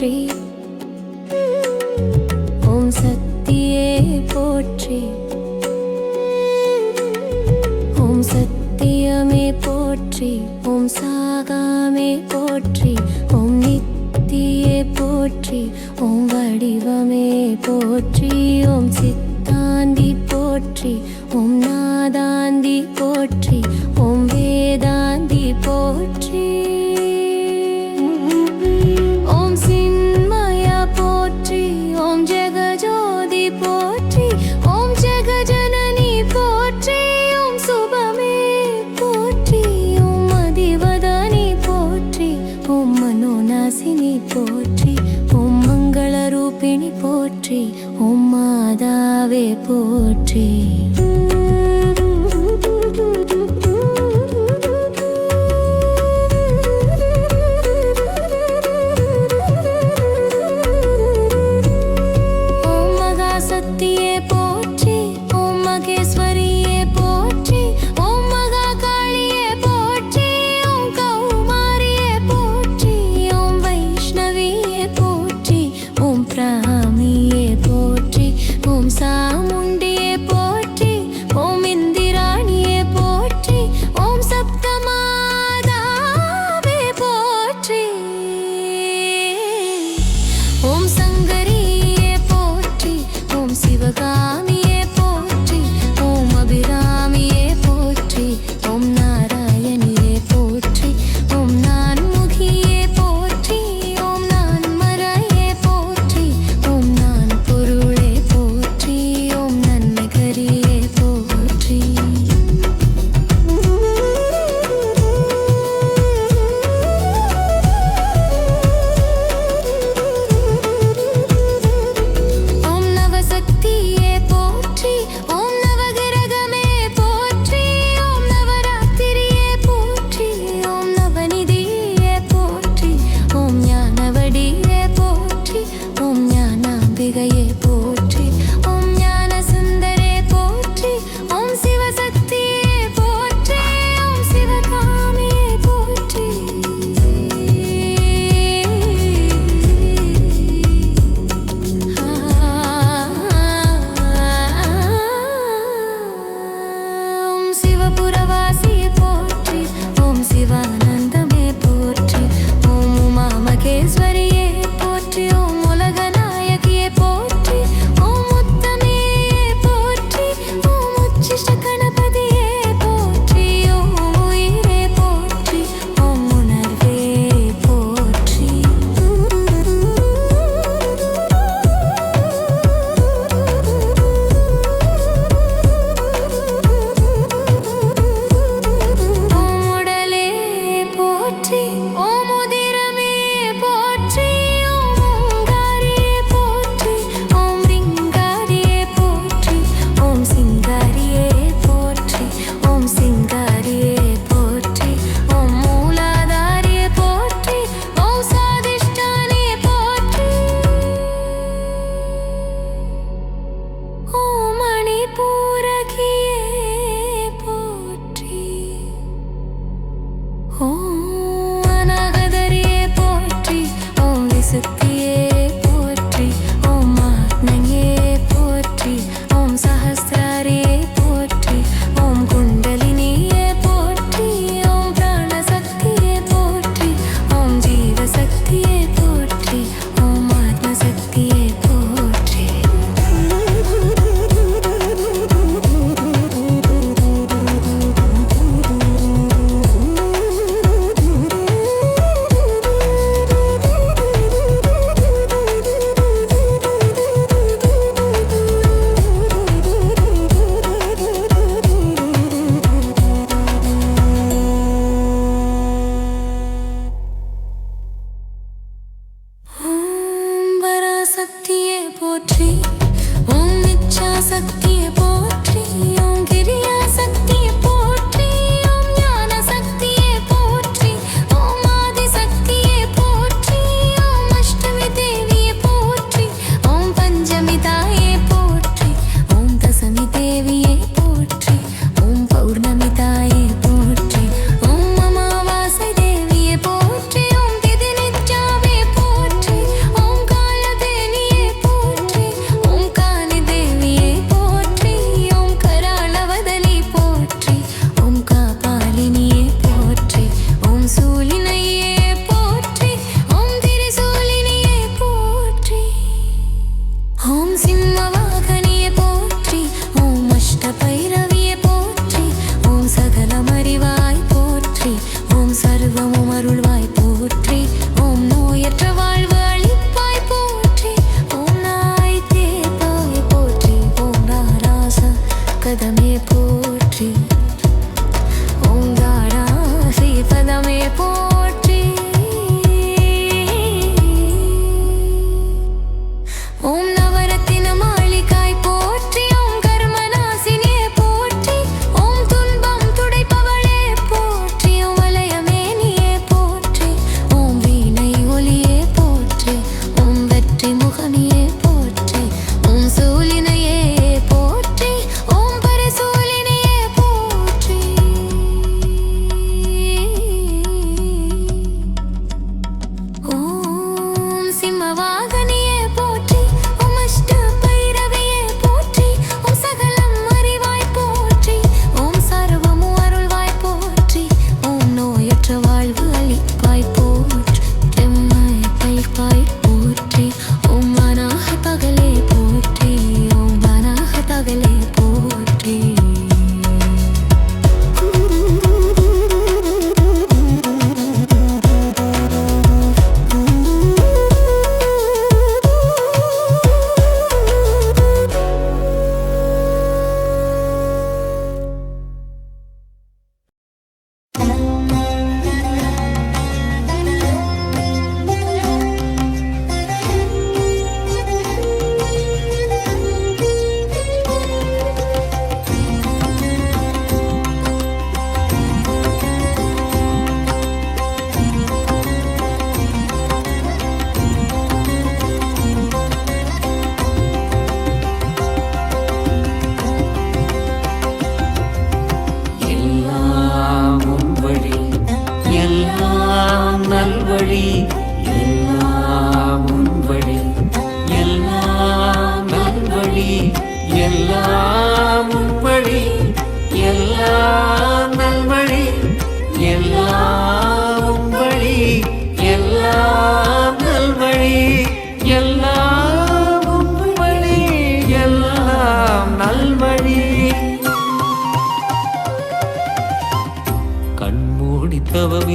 போற்றி. ஓம் சக்தியே போற்றி. ஓம் சத்தியமே போற்றி. ஓம் சாகாமே போற்றி. ஓம் நித்தியே போற்றி. ஓம் வடிவமே போற்றி. ஓம் சித்தாந்தி போற்றி. ஓம் நாதாந்தி போற்றி. ஓம் வேதாந்தி போற்றி. ஓம் சின்மயா போற்றி. ஓம் ஜெகஜோதி போற்றி. ஓம் ஜெகஜனனி போற்றி. ஓம் சுபமே போற்றி. ஓம் அதிவதனி போற்றி. ஓம் மனோநாசினி போற்றி. ஓம் மங்களரூபிணி போற்றி. ஓம் மாதாவே போற்றி.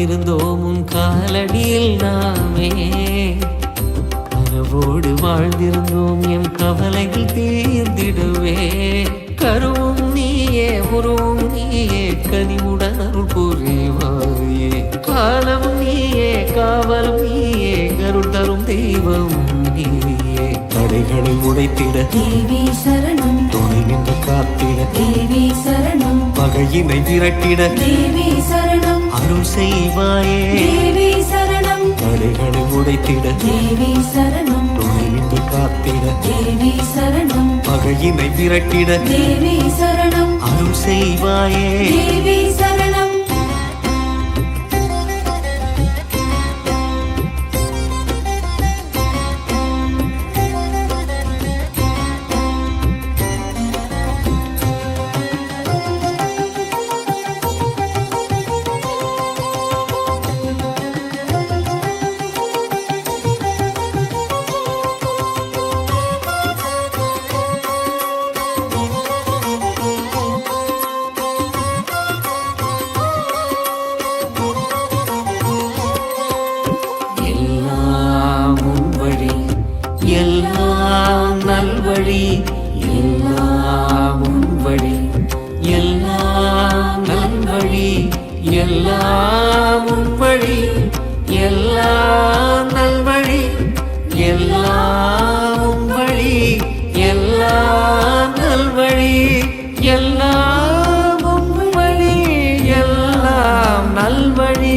இருந்தோம் உன் காலடியில் நாமே. கனவோடு வாழ்ந்திருந்தோம் எம் கவலைகள் தீர்ந்திடுவே. கருவும் நீயே உருவும் நீயே கனிவுடன் அருள் புரிவாயே. காலமும் நீயே காவலும் நீயே கருள் தரும் தெய்வம் நீயே. தடைகளை உடைத்திட தேவி சரணம், துணை நின்று காத்திட தேவி சரணம், பகையினை விரட்டிட தேவி சரணம், அருள் செய்வாயே. தேவி சரணம், தடைகளை உடைத்திட தேவி சரணம், துணை நின்று காத்திட தேவி சரணம், பகையினை விரட்டிட தேவி சரணம், அருள் செய்வாயே. தேவி சரணம். எல்லாம் உன் வழி, எல்லாம் நல்வழி, எல்லாம் உன் வழி, எல்லாம் நல்வழி, எல்லாம் உன் வழி, எல்லாம் நல்வழி, எல்லாம் உன் வழி, எல்லாம் நல்வழி, எல்லாம் உன் வழி, எல்லாம் நல்வழி.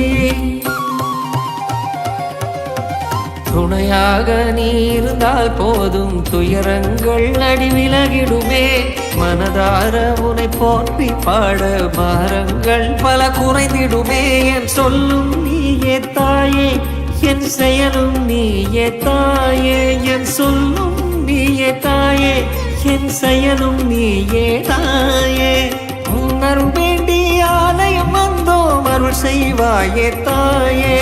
துணையாக நீ இருந்தால் போதும் துயரங்கள் அடி விலகிடுமே. மனதார உனை போற்றி பாட பாரங்கள் பல குறைந்திடுமே. என் சொல்லும் நீயே தாயே, என் செயலும் நீயே தாயே. என் சொல்லும் நீயே தாயே, என் செயலும் நீயே தாயே. உன்னருள் வேண்டி ஆலயம் வந்தோம், அருள் செய்வாயே தாயே.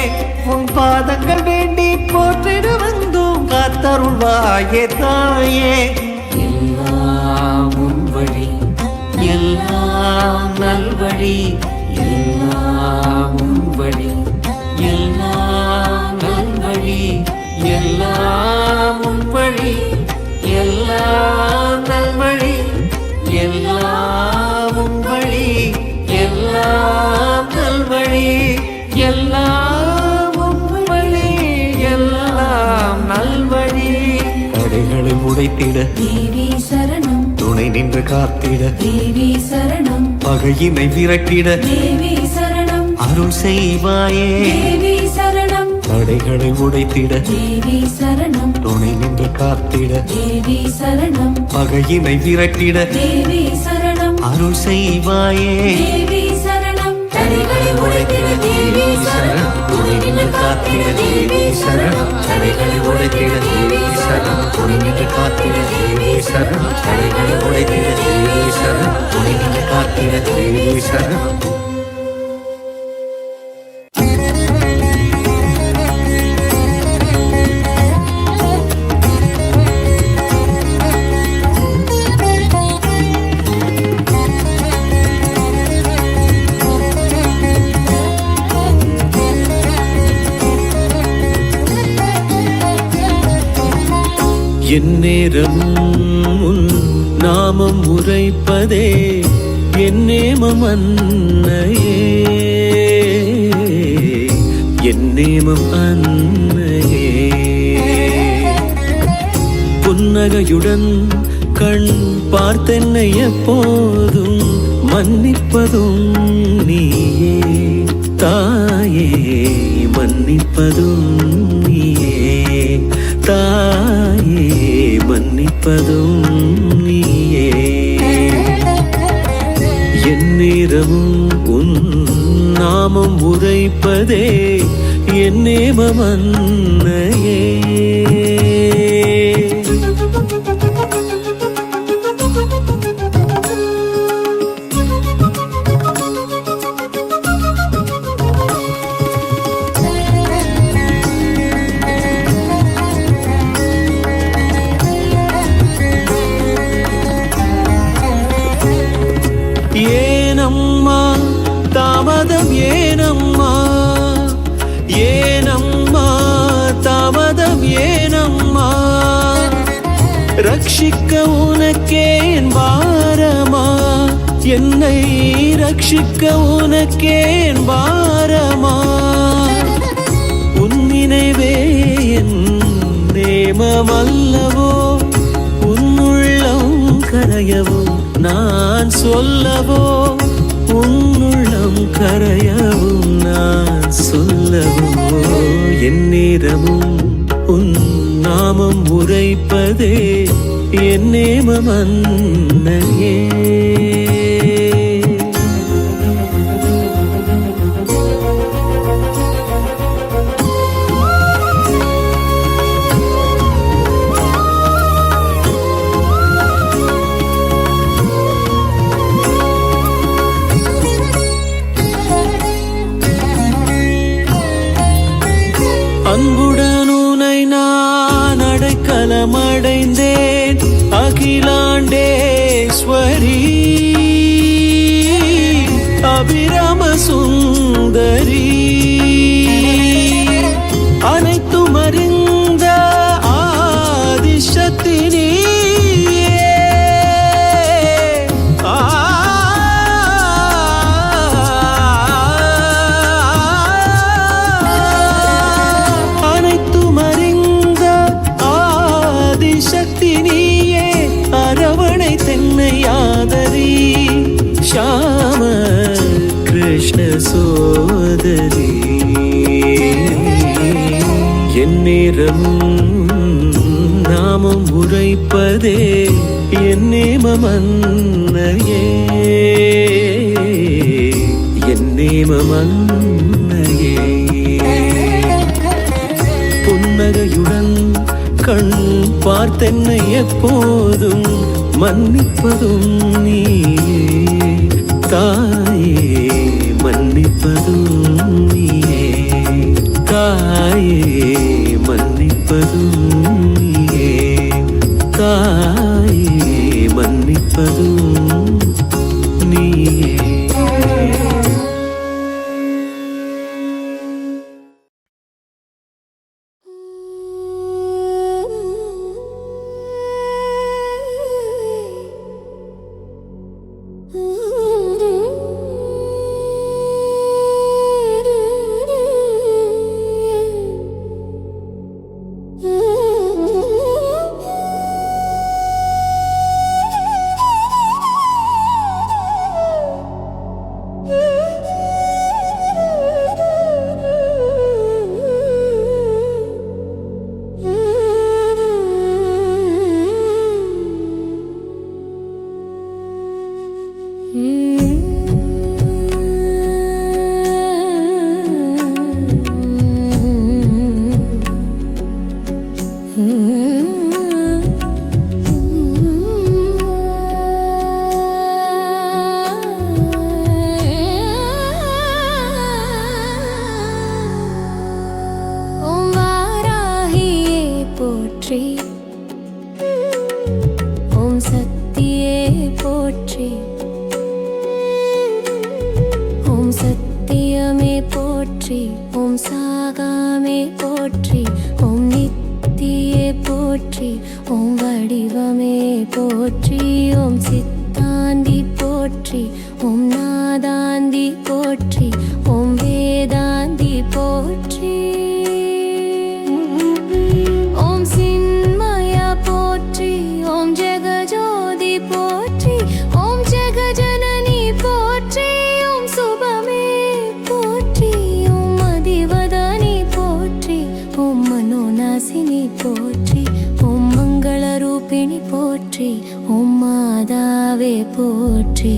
உன் பாதங்கள் வேண்டி போற்றிட வந்தோம், காத்தருள்வாயே தாயே. எல்லாம் உன் வழி, எல்லாம் நல்வழி, எல்லாம் உன் வழி, எல்லாம் நல்வழி, எல்லாம் உன் வழி, எல்லாம் நல்வழி, எல்லாம் உன் வழி, எல்லாம் நல்வழி, எல்லாம் உன் வழி, எல்லாம் நல்வழி. தடைகளை உடைத்திட தேவி சரணம், துணை நின்று காத்திட தேவி சரணம், பகையினை விரட்டிட தேவி சரணம், அருள் செய்வாயே. தேவி சரணம், தடைகளை உடைத்திட தேவி சரணம், துணை நின்று காத்திட தேவி சரணம், பகையினை விரட்டிட தேவி சரணம், அருள் செய்வாயே. தேவி சரணம். தடைகளை உடைத்திட தேவி சரணம், துணை நின்று காத்திட தேவி சரணம், தடைகளை உடைத்திட தேவி சரணம், துணை நின்று காத்திட தேவி சரணம், தடைகளை உடைத்திட தேவி சரணம், துணை நின்று காத்திட தேவி சரணம். எந்நேரம் உன் நாமம் உரைப்பதே என் நேமம் அன்னையே, என் நேமம் அன்னையே. புன்னகையுடன் கண் பார்த்தென்னை எப்போதும் மன்னிப்பதும் நீயே தாயே, மன்னிப்பதும் நீயே தாயே, மன்னிப்பதும் நீயே. எந்நேரமும் உன் நாமம் உரைப்பதே என் நேமம் அன்னையே. ஏனம்மா தாமதம் ஏனம்மா, ரட்சிக்க உனக்கே என் பாரமா, என்னை ரட்சிக்க உனக்கே என் பாரமா. உன் நினைவே என் நேமமல்லவோ, உன்னுள்ளம் கரையவோ நான் சொல்லவோ, உன்னுள்ளம் கரையவும் நான் சொல்லவோ. என் நேரமும் உன் நாமம் உரைப்பதே என் நேமம் அன்னையே. அன்புடன் உனை நான் அடைக்கலமடைந்தேன், அகிலாண்டேஸ்வரி அபிராம சுந்தரி. அனைத்தும் அறிந்த ஆதிசக்தி சக்தி நீயே, அரவணை தென்னை ஆதரி, ஷாம கிருஷ்ண சோதரி. என் நேரமும் நாமம் உரைப்பதே என் நேமம் அன்னையே, என் நேமம் அன்னையே. புன்னகையுடன் கண் பார்த்தென்னை எப்போதும் மன்னிப்பதும் நீயே, தாயே மன்னிப்பதும் நீயே, தாயே மன்னிப்பதும் நீயே, தாயே மன்னிப்பதும் நீயே. போற்றி, ஓம் மாதாவே போற்றி.